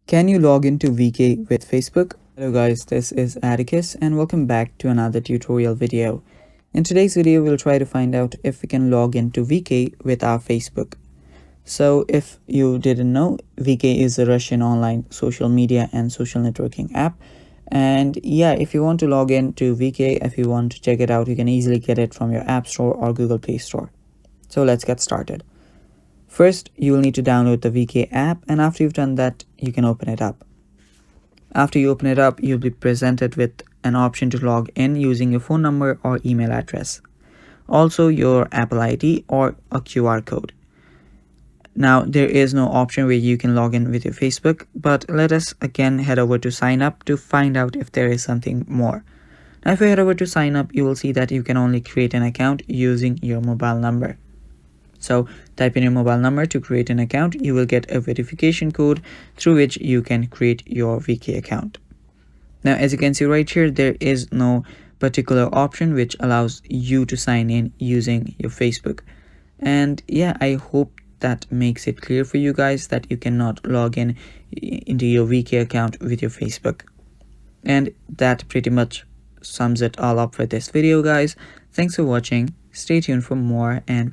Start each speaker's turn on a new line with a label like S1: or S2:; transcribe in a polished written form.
S1: Can you log into VK with Facebook? Hello guys, this is Atticus and welcome back to another tutorial video. In today's video, we'll try to find out if we can log into VK with our Facebook. So if you didn't know, VK is a Russian online social media and social networking app. And yeah, if you want to log in to VK, if you want to check it out, you can easily get it from your App Store or Google Play Store. So let's get started. First, you will need to download the VK app, and after you've done that, you can open it up. After you open it up, you'll be presented with an option to log in using your phone number or email address. Also, your Apple ID or a QR code. Now, there is no option where you can log in with your Facebook, but let us again head over to sign up to find out if there is something more. Now, if you head over to sign up, you will see that you can only create an account using your mobile number. So type in your mobile number to create an account. You will get a verification code through which you can create your VK account. Now, as you can see right here, there is no particular option which allows you to sign in using your Facebook. And yeah, I hope that makes it clear for you guys that you cannot log in into your VK account with your Facebook. And that pretty much sums it all up for this video, guys. Thanks for watching. Stay tuned for more and